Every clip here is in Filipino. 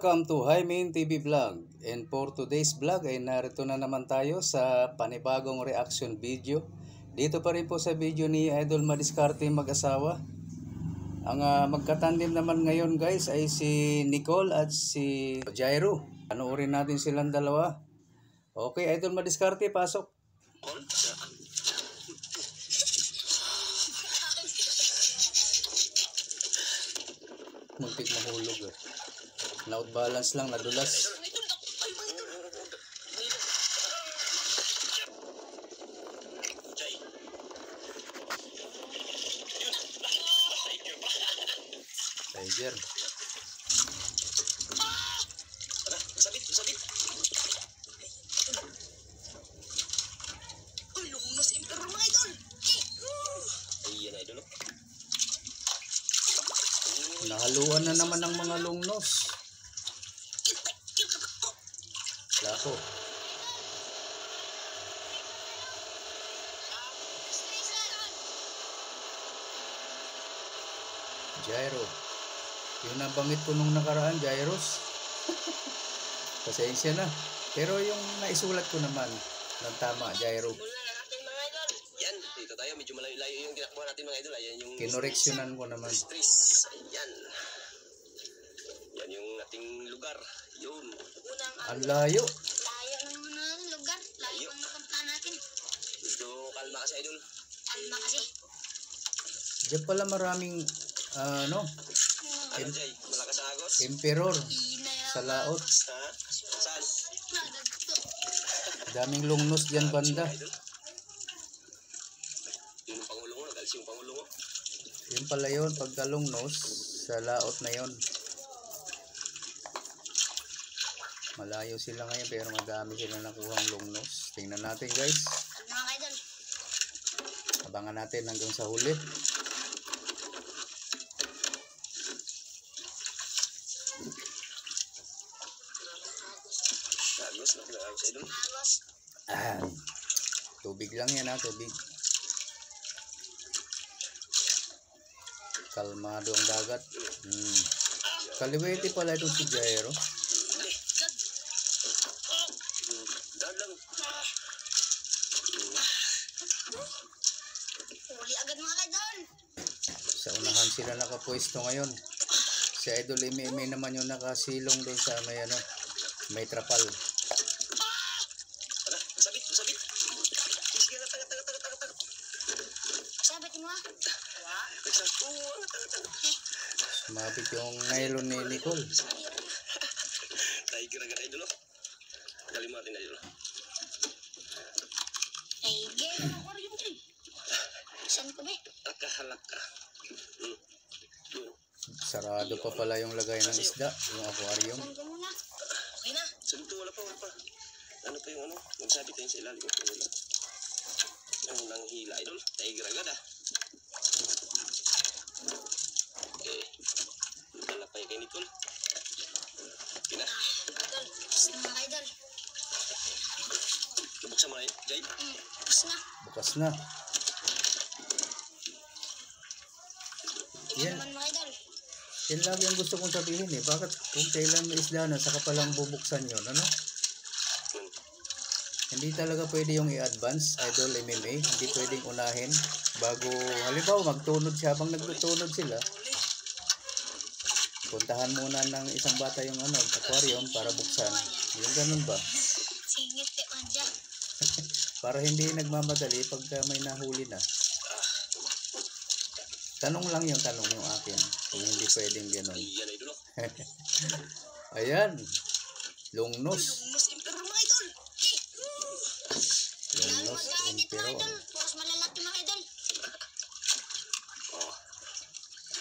Welcome to Hymin TV Vlog. And for today's vlog ay narito na naman tayo sa panibagong reaction video. Dito pa rin po sa video ni Idol Madiskarte mag-asawa. Ang magkatandem naman ngayon guys ay si Nicole at si Jairo. Panoorin natin silang dalawa. Okay, Idol Madiskarte, pasok. Muntik mahulog eh. Out balance lang, nadulas. Tiger. Sabit. Uy, lumnos emperor mga idol. Ayan idol. Nahaluan na naman ng mga lungnos. Lako. Jairo. Yung nabanggit ko nung nakaraan, Jairos. Pasensya na. Pero yung naisulat ko naman ng tama, Jairo. Yan, dito tayo. Medyo malayo-layo yung ginagawa natin mga idol. Ayan yung Kinoreksyonan ko naman. stress. Ayan. Yan yung ating lugar. Yun. Ang layo. Layo naman ng lugar. Layo ang napunta natin. Medyo kalma kasi idol. Kalma kasi. Diyan pala maraming Ano Jay? Malakas ang agos? emperor sa laot. Ha? Saan? Nagagto. Daming lungnos diyan banda. Yung Pangulo mo, nagalis yung Pangulo mo. Yun pala yun, pagkalungnos sa laot na yun. Malayo sila ngayon pero madami sila nakuhang lungnos. Tingnan natin guys. Mga idol. Abangan natin hanggang sa huli. Agos, nagagos idol. Agos. Tubig lang yan tubig. Kalmado ang dagat. Kaliwete pala itong si Jairo. Dadang. Huli agad mga idol. Sa unahan sila nakapwesto ngayon. Si Idol Imi naman yung nakasilong doon sa may trapal. Sabit. Sige na, taga. Sabit mo ah. Sumabit yung nylon ni Nicole. Tiger agad idol. Kalimutin idol. Tiger. Aquarium din. Saan ko ba? Halaka. Sarado pa pala yung lagay ng isda, yung aquarium. Saan ko muna? Okay na. Sabi ko, wala pa. Ano pa yung nagsabit tayo sa ilalim. Ang nanghila idol. Tiger agad Okay. Dala pa yung kay Nicole. Okay na. Idol. Tapos na mga idol. Nabuksan mo na yun, Jay? Tapos na. Bukas na. Yan Yan. naman mga idol. Yan lagi ang gusto kong sabihin Bakit kung kailan may isda na, saka palang bubuksan yun, Hindi talaga pwede yung i-advance, Idol MMA. Hindi pwedeng unahin bago, halimbawa magtunod siya, habang nagtutunod sila. Puntahan muna ng isang bata yung aquarium para buksan. Yung ganun ba? Singit kay Manja. Para hindi nagmamadali pagka may nahuli na. Tanong lang yung akin. Kung hindi pwedeng gano'n. Ayan idol. Ayan. Lungnos. Lumos emperor mga idol. Lungnos emperor. Puros malalaki mga idol.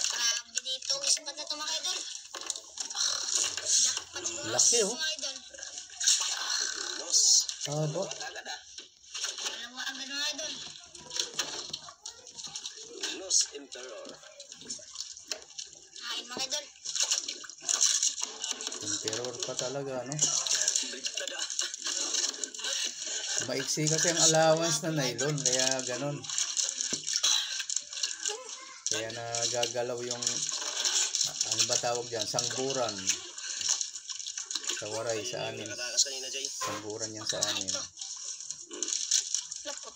Grabe dito. Ispat na ito mga idol. Jackpot siguro. Laki, Mga idol. Lumos. Aba. Agad Dalawa agad mga idol. Lumos emperor. Kain mga idol. Emperor pa talaga, Baliktad Maiksi kasi ang allowance na nylon, kaya ganon. Kaya nagagalaw yung ano ba tawag dyan, sangburan. Sa waray, sa anin. Nakatakas kanina, Jay. Samburan yan sa anin. Lapot.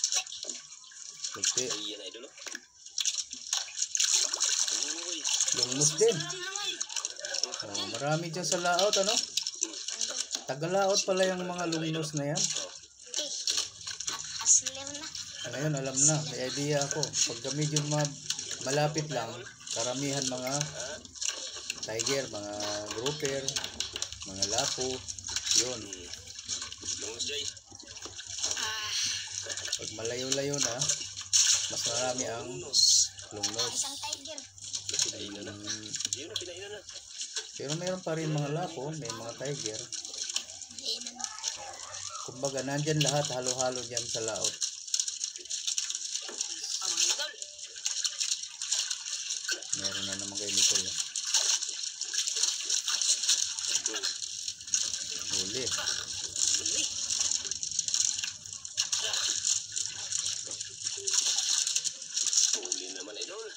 Puti. Ayan, idol. Uy. Lungmus din. Alam naman. Oh, marami dyan sa laot, ano? Taga-laot pala yung mga lungnos na yan. Aslim na. Ano yun, alam na. May idea ako. Pagka medyo malapit lang, karamihan mga tiger, mga grouper, mga lapo, yun. Lungos, Jay. Pag malayo-layo na, mas marami ang lungnos. Isang tiger. Pinainan na. Yun na, pinainan na. Pero mayroon pa rin mga lapo, may mga tiger. Inan na. Kumbaga, nandyan lahat, halo-halo dyan sa laot. Ang idol. Meron na naman kay Nicole. Huli. Uy. Huli naman, idol.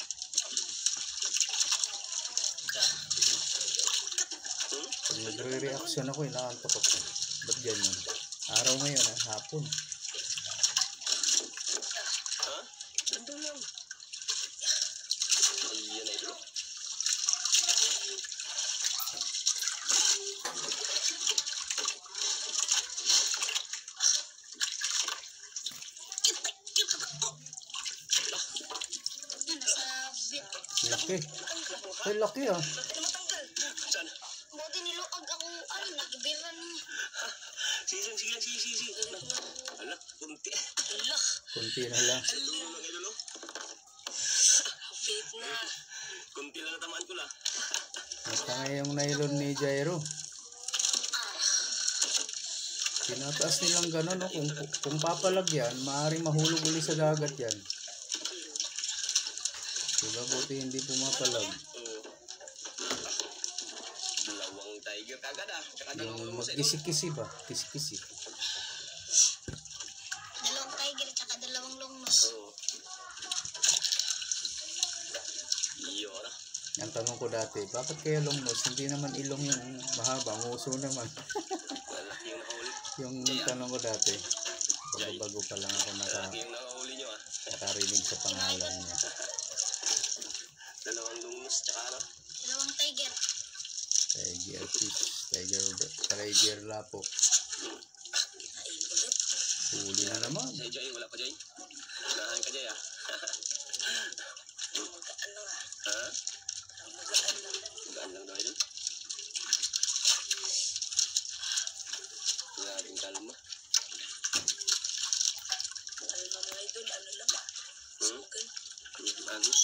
Pag nagre-reaction ako, inaantok ako. Ba't ganyan? Araw ngayon, hapon. Ha? Nandun lang. Ayan, idol. Yan, nasa bit. Laki. Ay, laki ah. Saan? Buti niluag ako. Ay, nagbiran mo. Sige. Ala, kunti. Ala. Kunti na lang. Tulong lang, idol. Bit na. Kunti lang natamaan ko lang. Natangay yung nylon ni Jairo. Tinataas nilang gano'n, no? Kung papalagyan, maaaring mahulog uli sa dagat yan. Diba, buti hindi pumapalag. Oo. Dalawang tiger kagad Tsaka dalawang Yung lungos, idol. magkisi-kisi ba? Kisi-kisi. Dalawang tiger tsaka dalawang longnos. Oo. Yun. Ang tanong ko dati, bakit kaya longnos? Hindi naman ilong yung mahaba, nguso naman. Malaki yung nahuli. Yung tanong ko dati, bago pa lang ako Malaki yung nahuli nyo nakarinig sa pangalan niya. Dalawang lungos tsaka Dalawang tiger. Tiger fish, tiger lapo. Huli na naman. Jay, Jay, wala pa, Jay. Unahan ka, Jay, Ha? Gaan lang daw, idol. Grabing kalma. Kalma mo idol. Ano lang? Sugan. Anus.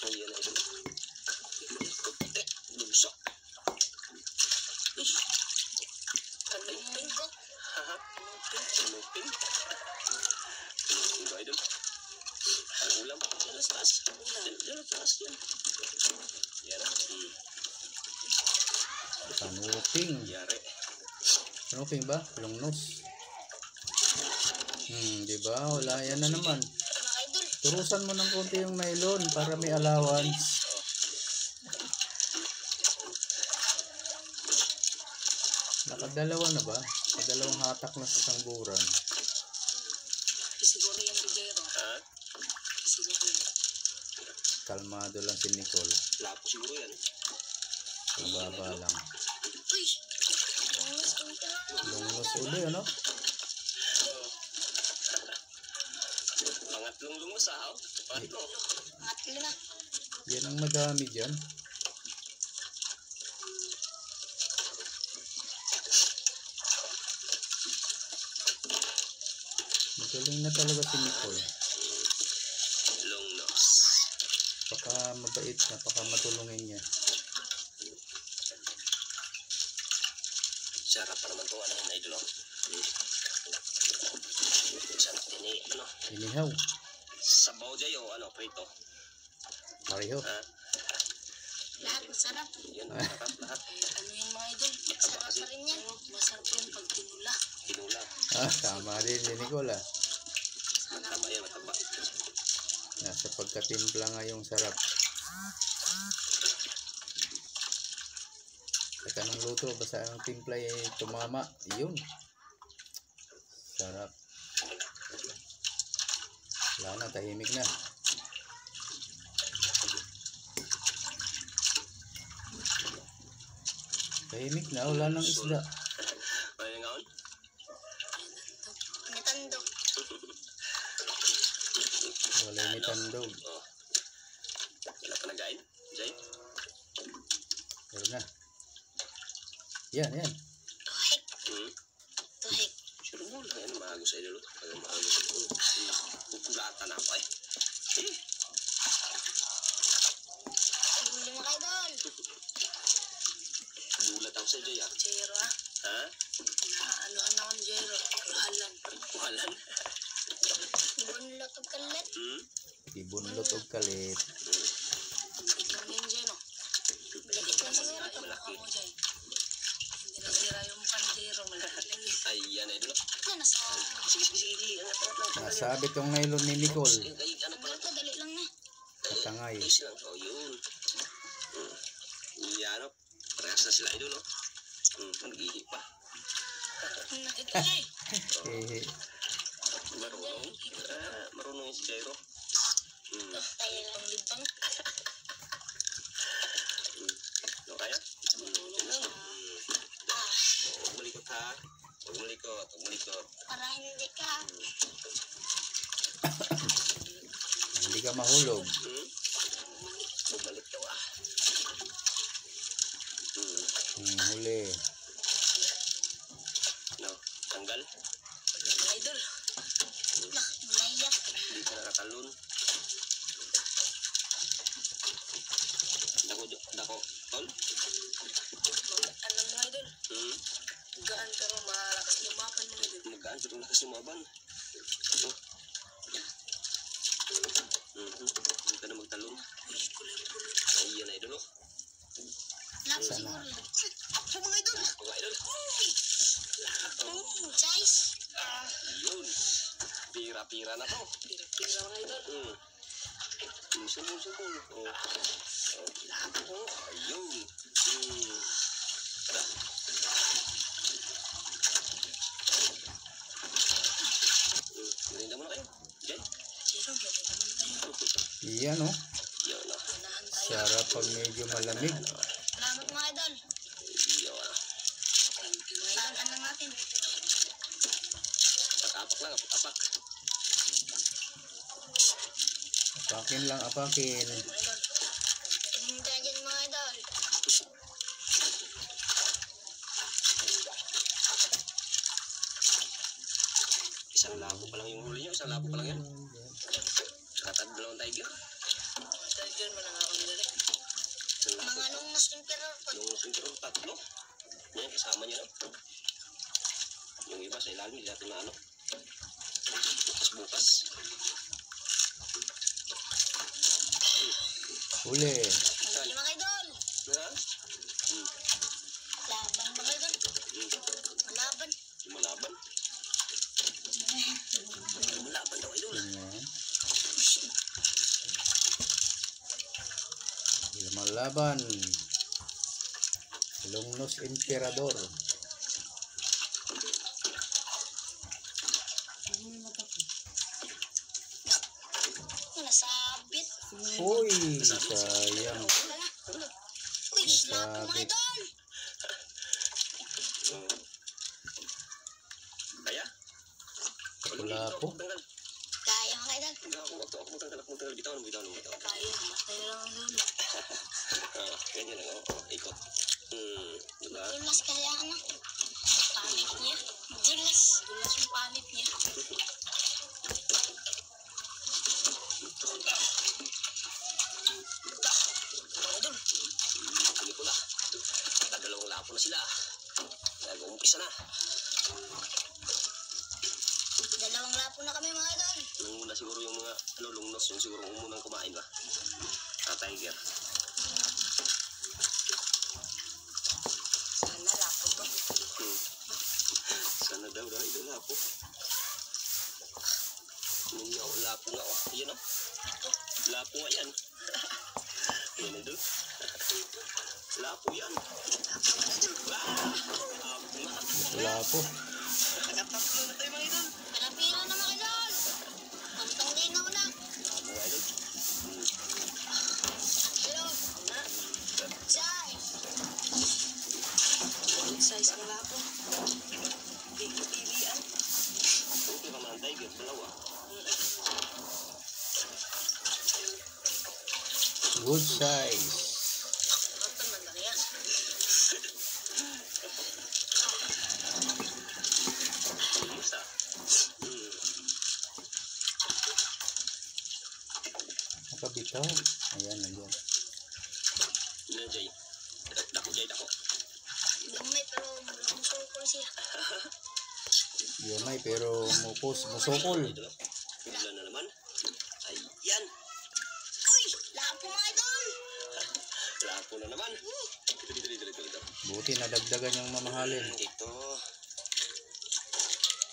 Ayan, idol. Bumsak. Kanupin ko. Haha. Sinupin. Sinupin ba, idol? Ang ulam. Diyan sa taas. Diyan sa taas yan. Yan na. Kanuping. Yari. Kanuping ba? Longnos. Diba? Wala yan na naman. Mga idol. Turusan mo ng konti yung nylon para may allowance. Nakadalawa na ba? Nakadalawang hatak na sa sangburan. Isiguro yung bigero. Ha? Isiguro yun. Kalmado lang si Nicole. Lapo siguro yan. Mababa lang. Uy! Longnos kong tira. Longnos uli, ano? Pangatlong lungos Patlo. Matlo na. Yan ang madami dyan. Magaling na talaga si Nicole. Long nose. Paka mabait na, paka matulungin niya. Sarap pa naman ito, idol. Sarap din Inihaw. Sabaw, Jay, prito. Pareho. Ha? Lahat masarap. Yan, masarap lahat. Ano yung mga idol? Masarap pa rin yan. Masarap yung pag tinula. Tinula. Tama rin si Nicole ah. Mataba yan, mataba. Nasa pagkatimpla nga yung sarap. Saka ng luto, basta ang timpla ay tumama. Yun. Sarap. Wala na, tahimik na. Tahimik na, wala nang isda. May ngaon? Natandog. Wala ni tandog. Oh. Wala pa nagain? Jay? Pero na. Yan, yan. Tuhik. Hmm? Tuhik. Sure mo lang yan. Maago sa idolo. Maago sa idolo. Pupulatan ako eh. Huli mo kayo doon. Gulat ako sa Jay ah. Jero ah. Ha? Naanuhan ako ni Jero. Kuhalan. Kuhalan? Bunlot o kalit. Hmm? Ibunlot og kalit. Itong yun Jero. Balik ito siguro. Malaki. Ako Jay. Hindi na sira yung mukhang Jero. Malaki lang yun. Ayan idolo. Na nasa. Sige. Angat lang. Nasabit yung nylon ni Nicole. Ay, ano pala? Ito dali lang na. Katangay. Ayos lang. Oh, yun. Yan o. Parehas na sila idolo. Nag-ihi pa. Ito Jay. Eh, Marunong. Marunong si Jairo. Tayo lang libang. Ano kaya? Huwag malikot ha. Huwag malikot. Para hindi ka. hindi ka mahulog. Bumalik daw ah. Huli. No, tanggal. Mga idol. Lah, naiyak. Hindi ka nakatalon. Dako, tol? Ano mga idol? Gaan ka rin malakas lumapan mga idol. Magaan sa lakas lumaban. Ito. Hindi ka na magtalon. Ayan na idol. Lang Sana. siguro lang. Sa mga idol. Mga idol. Guys. Yun. Pira-pira na to. Pira-pira mga idol. Sumul. Oh. Ayun. Galinda mo na kayo. Jay? Jero, galing naman tayo. Iyan oh. Yaw na. Unahan tayo. Sarap pag medyo malamig. Salamat mga idol. Yaw na. Thank you mga idol. Ano natin? Apak lang. Apak. Apakin lang, apakin. Mga idol. Hinta dyan mga idol. Isang labo pa lang yung huli niyo. Isang labo pa lang yan. Katad dalawang tiger. Tiger man ang ako nila rin. Isang labo. Mga nung mas emperor po. Yung sintro, tatlo. Yan, kasama niya no. Yung iba sa ilalim, hindi natin na ano. Bukas. Huli. Huli mga idol. Ha? Laban mga idol. Malaban. Malaban. Malaban daw, idol. Ganyan. Lumalaban. Lungnos Emperador. Nasabit. Uy, sayang. Uy, laban mga idol. Kaya? Wala po. Tanggal. Kaya mga idol. Ako magtanggal. Bitawan mo. Kaya, matay lang ang dulo. Ganyan lang. Ikot. Diba? Dulas kaya ano. Panit niya. Dulas. Dulas yung panit niya. Idol. Hindi ko na. Dalawang lapo na sila. Nag-uumpisa na. Dalawang lapo na kami mga idol. Nung una siguro yung mga lungnos. Yung siguro umunang kumain ba? Tiger. Sana lapo to. Sana daw idol lapo. Lapo nga oh. Yan oh. Lapo nga yan. Yan, idol. Lapo yan. Idol. Wala po. Nakatatlo na tayo, mga idol. Palapira naman idol. Pantang din na una. Lapo, idol. Hello. Size. Size ng lapo. Bibian. Okay pa man, tiger. Dalawa. Good size. Otan man lang yan. Isa. Nakabitaw. Ayan, ayan. Ilan, Jay? Dako, Jay, dako. Gamay pero musukol siya. Yamay pero musukol. Idol. Ilan na naman? Ayan. Uy! Lapo mga idol! Lapo na naman. Dito. Buti nadagdagan yung mamahalin. Dito.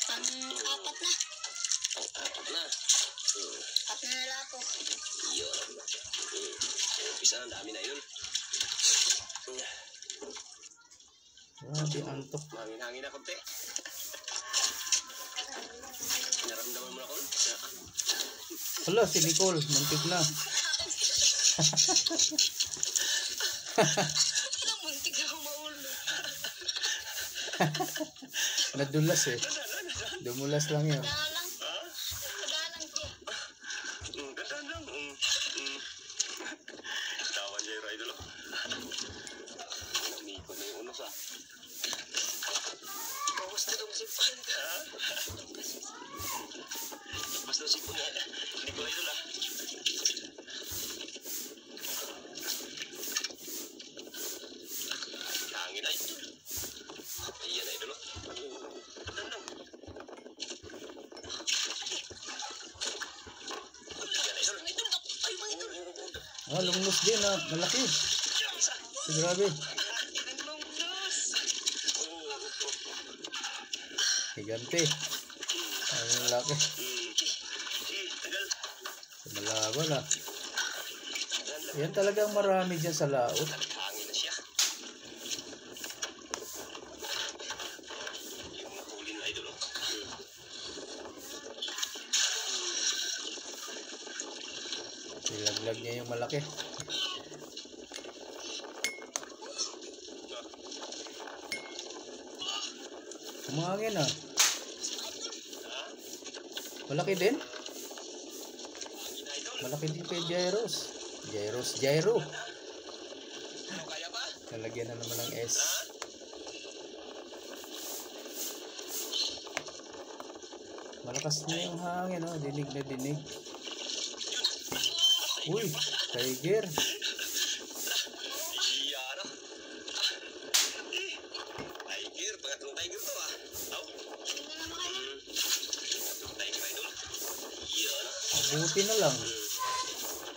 Pang-apat na. Ang apat na. Apat na lapo. Yun. Umpisa na, dami na yun. Grabe, antok. Mahangin-hangin na konti. Naramdaman mo na ko? Hala, si Nicole, muntik na. Ilang muntik ako maulo. Nadulas eh. Dumulas lang yun. Dalang. Dalang siya. Ganda lang. Tawan niya yung idol. Namikot na yung unos ah. Bawas na daw si Panda. Basta si Puna. Hindi ko idol ah. Hangin ay. Ayan idol oh. Ganda lang. Ayan idol. Mga idol. Ay mga idol. Ah, lungnos din ah. Malaki. Isa. Grabe. Ang longos. Higante. Ang laki. Tagal. Malaban ah. Yan talagang marami dyan sa laot. Hangin na siya. Yung nahuli na idol oh. Ilaglag niya yung malaki. Kumangin ah. Malaki din. Malaki din kay Jairos. Jairo. Ano kaya ba? Nalagyan na naman ng S. Malakas na yung hangin oh. Dinig na dinig. Uy, tiger. Yara. Tiger, pangatlong tiger to ah. Aw. Pangatlong tiger idol. Yan ah. Mabuti na lang.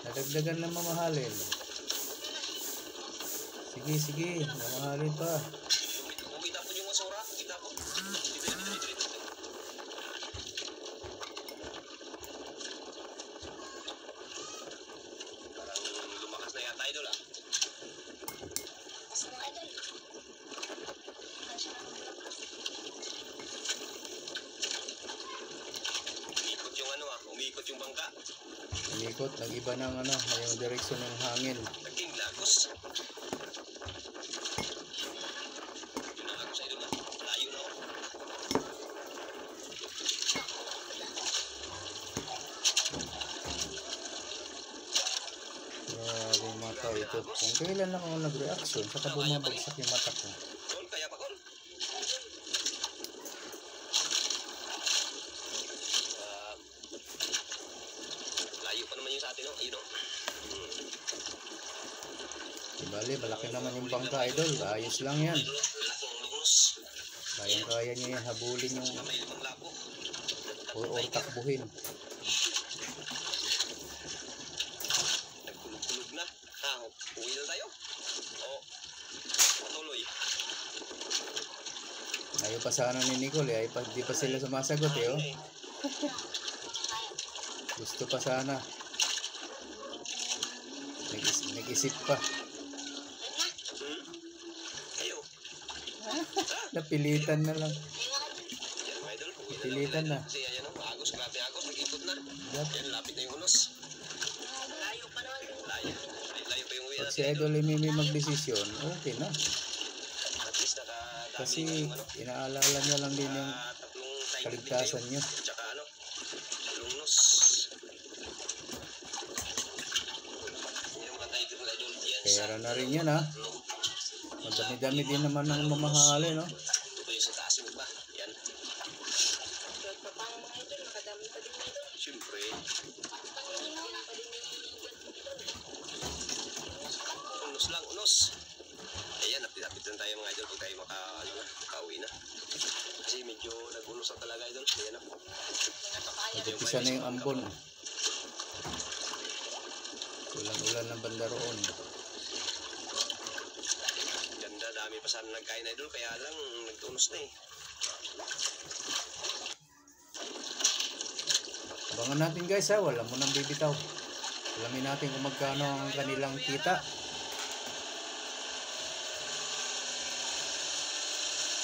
Nadagdagan na mamahalin. Sige. Mamahalin pa. Kumita po yung masura. Kita po. Dito. Parang lumakas na yata idol ah. Mas mga idol. Umikot yung ano ah. Umikot yung bangka. Umikot, nag-iba ng ano, yung direksyon ng hangin. Naging lagos. Yun ang lagos idol ah. Layo na ako. Grabe yung mata ito. Kung kailan lang ako nag-reaction, saka bumabagsak yung mata ko. Kol, kaya pa kol? Layo pa naman yung sa atin, no? Ayun, no? Bali, malaki naman yung bangka idol. Ayos lang yan. Ayun, no? Laking lungos. Kaya niya yan habulin yung Na may 5 lapo. or takbuhin. Nagkulog-kulog na. Ha, uwi na tayo? Oo. Patuloy. Ayaw pa sana ni Nicole eh. Di pa sila sumasagot eh. Oh. Gusto pa sana. Nag-isip pa. Kayo. Napilitan na lang. Yan mga idol. Uwi Pilitan na. Kasi ayan o. Agos. Grabe agos. Nag-ikot na. Yep. Yan. Lapit na yung unos. Layo pa naman. Layo. Layo pa yung uwi Pag natin. si Idol Mimi magdesisyon, okay na. At least nakadami Kasi na yung ano. inaalala niya lang din yung Tatlong time kaligtasan niyo. Tsaka ano. Lungnos. Yung mga title mga idol. Yan. Pera na rin yan ha. Madami-dami din naman ang mamahali no. Ito yung sa taas mo ba? Yan. Kahit pa paano mga idol, nakadami pa din mga idol. Siyempre. Unos lang, unos. Ayan, napit-napit lang tayo mga idol pag tayo makauwi na. Kasi medyo nag-unos na talaga idol. Ayan na. Nag-upisa na yung ambon. Ulan-ulan ng banda roon. Ganda, dami pa sana nagkain idol. Kaya lang, nag-unos na eh. Abangan natin guys ha, wala mo nang bibitaw. Alamin natin kung magkano ang kanilang kita.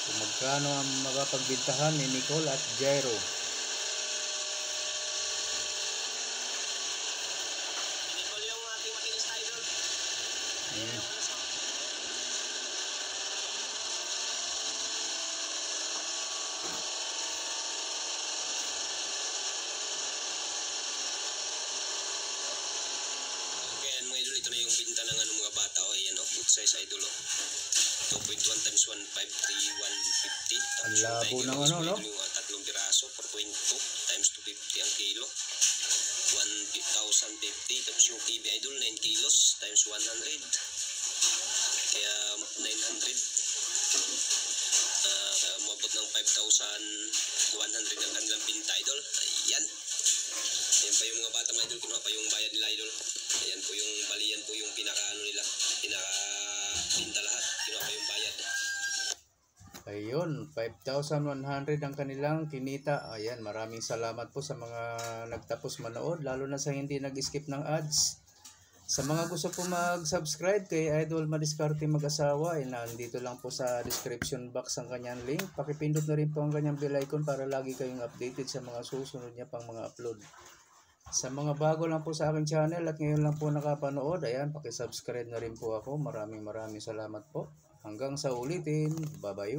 Kung magkano ang mapapagbintahan ni Nicole at Jairo. Nicole yung ating makinis idol. Ayan mga idol, ito na yung binta ng ano, mga bata. O, ayan o, food size idol o. 2.1 times 1.5, 3, 150. Ang labo ng ano, no? Yung tatlong piraso, 4.2 times 250 ang kilo. 1,050. Tapos yung TV idol, 9 kilos times 100. Kaya 900. Umabot ng 5,100 ang kanilang binta idol. Ayan. Ayan pa yung mga bata mga idol. Kinuha pa yung bayad nila idol. Ayan po yung balian po yung pinaka ano nila. Pinaka binta lahat. Kinuha pa yung bayad. Ayun, 5,100 ang kanilang kinita. Ayan, maraming salamat po sa mga nagtapos manood, lalo na sa hindi nag-skip ng ads. Sa mga gusto po mag-subscribe kay Idol Madiskarte Mag-asawa, nandito lang po sa description box ang kanyang link. Pakipindot na rin po ang kanyang bell icon para lagi kayong updated sa mga susunod niya pang mga upload. Sa mga bago lang po sa aking channel at ngayon lang po nakapanood, ayan, pakisubscribe na rin po ako. Maraming salamat po. Hanggang sa ulitin. Bye-bye.